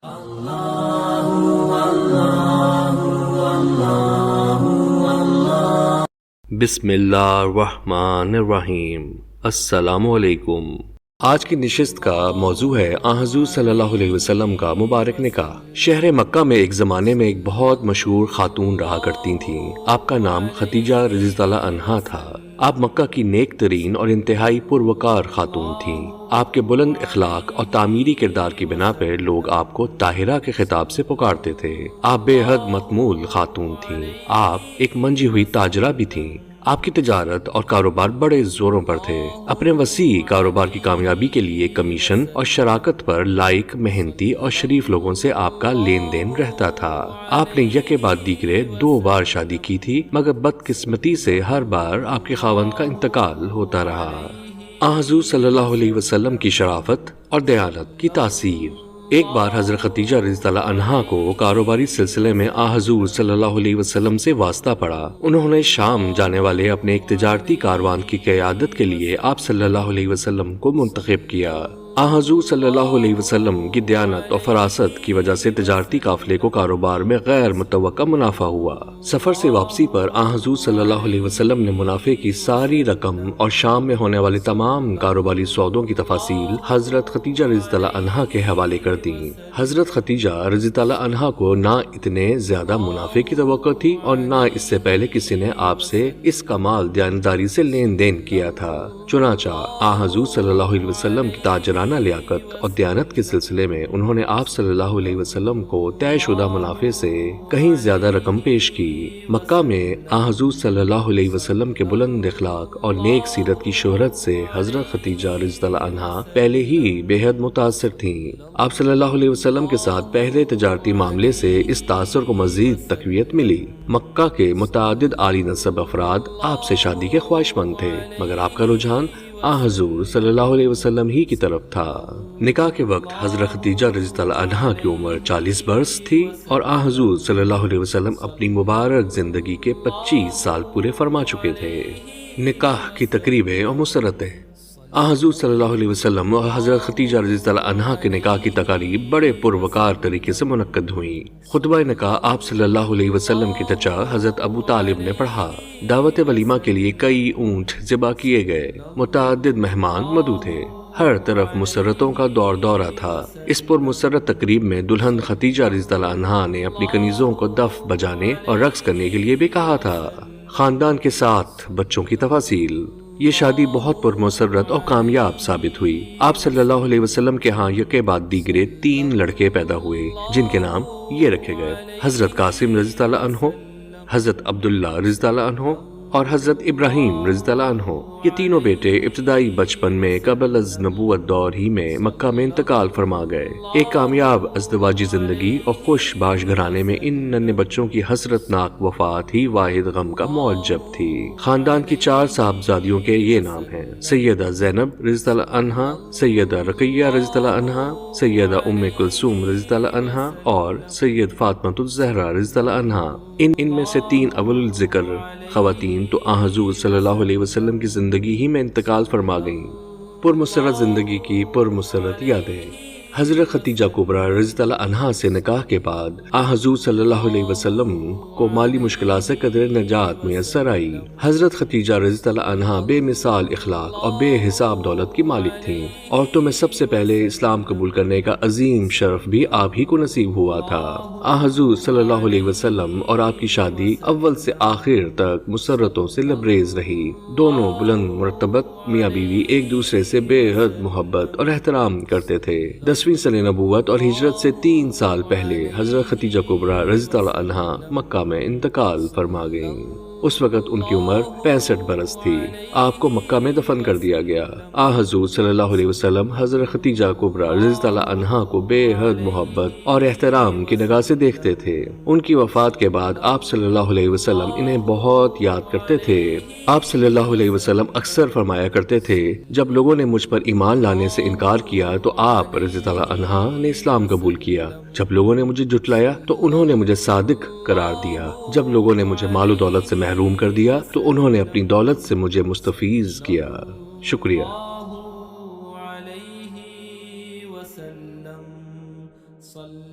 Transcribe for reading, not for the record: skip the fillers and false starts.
بسم اللہ الرحمن الرحیم۔ السلام علیکم۔ آج کی نشست کا موضوع ہے حضور صلی اللہ علیہ وسلم کا مبارک نکاح۔ شہر مکہ میں ایک زمانے میں ایک بہت مشہور خاتون رہا کرتی تھیں۔ آپ کا نام خدیجہ رضی اللہ عنہا تھا۔ آپ مکہ کی نیک ترین اور انتہائی پروقار خاتون تھیں۔ آپ کے بلند اخلاق اور تعمیری کردار کی بنا پر لوگ آپ کو طاہرہ کے خطاب سے پکارتے تھے۔ آپ بے حد متمول خاتون تھیں۔ آپ ایک منجھی ہوئی تاجرہ بھی تھیں۔ آپ کی تجارت اور کاروبار بڑے زوروں پر تھے۔ اپنے وسیع کاروبار کی کامیابی کے لیے کمیشن اور شراکت پر لائق، محنتی اور شریف لوگوں سے آپ کا لین دین رہتا تھا۔ آپ نے یکے بعد دیگرے 2 بار شادی کی تھی، مگر بدقسمتی سے ہر بار آپ کے خاوند کا انتقال ہوتا رہا۔ حضور صلی اللہ علیہ وسلم کی شرافت اور دیانت کی تاثیر۔ ایک بار حضرت خدیجہ رضی اللہ عنہا کو کاروباری سلسلے میں حضور صلی اللہ علیہ وسلم سے واسطہ پڑا۔ انہوں نے شام جانے والے اپنے ایک تجارتی کاروان کی قیادت کے لیے آپ صلی اللہ علیہ وسلم کو منتخب کیا۔ حضور صلی اللہ علیہ وسلم کی دیانت اور فراست کی وجہ سے تجارتی قافلے کو کاروبار میں غیر متوقع منافع ہوا۔ سفر سے واپسی پر حضور صلی اللہ علیہ وسلم نے منافع کی ساری رقم اور شام میں ہونے والے تمام کاروباری سودوں کی تفاصیل حضرت خدیجہ رضی اللہ عنہا کے حوالے کر دیں۔ حضرت خدیجہ رضی اللہ عنہا کو نہ اتنے زیادہ منافع کی توقع تھی اور نہ اس سے پہلے کسی نے آپ سے اس کمال دیانتداری سے لین دین کیا تھا۔ چنانچہ حضور صلی اللہ علیہ وسلم کی تاجرانہ لیاقت اور دیانت کے سلسلے میں انہوں نے آپ صلی اللہ علیہ وسلم کو طے شدہ منافع سے کہیں زیادہ رقم پیش کی۔ مکہ میں حضور صلی اللہ علیہ وسلم کے بلند اخلاق اور نیک سیرت کی شہرت سے حضرت خدیجہ رضی اللہ عنہا پہلے ہی بے حد متاثر تھیں۔ آپ صلی اللہ علیہ وسلم کے ساتھ پہلے تجارتی معاملے سے اس تاثر کو مزید تقویت ملی۔ مکہ کے متعدد عالی نسب افراد آپ سے شادی کے خواہش مند تھے، مگر آپ کا رجحان حضور صلی اللہ علیہ وسلم ہی کی طرف تھا۔ نکاح کے وقت حضرت خدیجہ رضی اللہ عنہا کی عمر 40 برس تھی اور حضور صلی اللہ علیہ وسلم اپنی مبارک زندگی کے 25 سال پورے فرما چکے تھے۔ نکاح کی تقریبیں اور مسرتیں۔ حضور صلی اللہ علیہ وسلم اور حضرت خدیجہ رضی اللہ عنہا کے نکاح کی تقاریب بڑے پروقار طریقے سے منعقد ہوئیں۔ خطبہ نکاح آپ صلی اللہ علیہ وسلم کی چچا حضرت ابو طالب نے پڑھا۔ دعوت ولیمہ کے لیے کئی اونٹ ذبح کیے گئے۔ متعدد مہمان مدعو تھے۔ ہر طرف مسرتوں کا دور دورہ تھا۔ اس پر مسرت تقریب میں دلہن خدیجہ رضی اللہ عنہا نے اپنی کنیزوں کو دف بجانے اور رقص کرنے کے لیے بھی کہا تھا۔ خاندان کے ساتھ بچوں کی تفاصیل۔ یہ شادی بہت پرمسرت اور کامیاب ثابت ہوئی۔ آپ صلی اللہ علیہ وسلم کے ہاں یکے بعد دیگرے 3 لڑکے پیدا ہوئے، جن کے نام یہ رکھے گئے: حضرت قاسم رضی اللہ عنہ، حضرت عبداللہ رضی اللہ عنہ اور حضرت ابراہیم رضی اللہ عنہ۔ یہ تینوں بیٹے ابتدائی بچپن میں قبل از نبوت دور ہی میں مکہ میں انتقال فرما گئے۔ ایک کامیاب ازدواجی زندگی اور خوش باش گھرانے میں ان ننھے بچوں کی حسرت ناک وفات ہی واحد غم کا موجب تھی۔ خاندان کی 4 صاحبزادیوں کے یہ نام ہیں: سیدہ زینب رضی اللہ عنہا، سیدہ رقیہ رضی اللہ عنہا، سیدہ ام کلثوم رضی اللہ عنہا اور سید فاطمہ الزہرا رضی اللہ عنہا۔ ان میں سے 3 اول الذکر خواتین تو حضور صلی اللہ علیہ وسلم کی زندگی ہی میں انتقال فرما گئیں۔ پرمسرت زندگی کی پرمسرت یادیں۔ حضرت خدیجہ کبریٰ رضی اللہ عنہا سے نکاح کے بعد حضور صلی اللہ علیہ وسلم کو مالی مشکلات سے قدر نجات میسر آئی۔ حضرت خدیجہ رضی اللہ عنہا بے مثال اخلاق اور بے حساب دولت کی مالک تھیں۔ عورتوں میں سب سے پہلے اسلام قبول کرنے کا عظیم شرف بھی آپ ہی کو نصیب ہوا تھا۔ حضور صلی اللہ علیہ وسلم اور آپ کی شادی اول سے آخر تک مسرتوں سے لبریز رہی۔ دونوں بلند مرتبت میاں بیوی ایک دوسرے سے بے حد محبت اور احترام کرتے تھے۔ 10ویں سنِ نبوت اور ہجرت سے 3 سال پہلے حضرت خدیجہ کبریٰ رضی اللہ عنہا مکہ میں انتقال فرما گئیں۔ اس وقت ان کی عمر 65 برس تھی۔ آپ کو مکہ میں دفن کر دیا گیا۔ حضور صلی اللہ علیہ وسلم حضرت خدیجہ کبریٰ رضی اللہ عنہا کو بے حد محبت اور احترام کی نگاہ سے دیکھتے تھے۔ ان کی وفات کے بعد آپ صلی اللہ علیہ وسلم انہیں بہت یاد کرتے تھے۔ آپ صلی اللہ علیہ وسلم اکثر فرمایا کرتے تھے، جب لوگوں نے مجھ پر ایمان لانے سے انکار کیا تو آپ رضی اللہ عنہا نے اسلام قبول کیا۔ جب لوگوں نے مجھے جھٹلایا تو انہوں نے مجھے صادق قرار دیا۔ جب لوگوں نے مجھے مال و دولت سے محروم کر دیا تو انہوں نے اپنی دولت سے مجھے مستفیض کیا۔ شکریہ۔ صلی